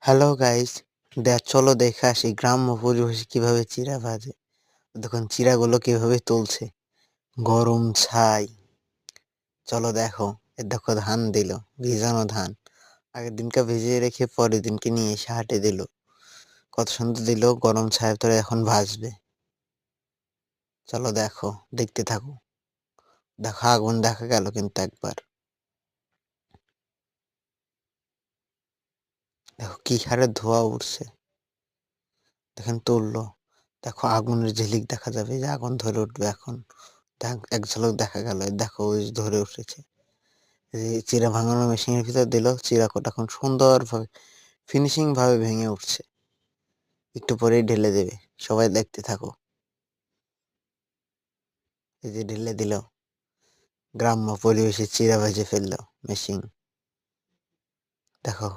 Hello guys, চলো দেখে আসি গ্রাম্য পরিবেশে কিভাবে চিড়া ভাজে। দেখুন চিড়াগুলো কিভাবে তুলছে, গরম ছাই। চলো দেখো, দেখো ধান দিল, ভিজানো ধান। আগের দিনকে ভিজিয়ে রেখে পরের দিনকে নিয়ে এসে হাটে দিল। কত সুন্দর দিল, গরম ছায়ের তোরে এখন ভাজবে। চলো দেখো, দেখতে থাকো। দেখো আগুন দেখা গেল কিন্তু একবার। দেখো কি হারে ধোঁয়া উঠছে। দেখেন তুললো, দেখো আগুনের ঝিলিক দেখা যাবে, যে আগুন ধরে উঠবে এখন। এক ঝলক দেখা গেল, দেখো ওই ধরে উঠেছে। এই চিড়া ভাঙানোর মেশিনের ভিতর দিল, চিড়া কোটা এখন সুন্দরভাবে ফিনিশিং ভাবে ভেঙে উঠছে। একটু পরেই ঢেলে দেবে, সবাই দেখতে থাকো। এই যে ঢেলে দিল, গ্রাম্য পরিবেশে চিড়া ভেজে ফেললো মেশিন। দেখো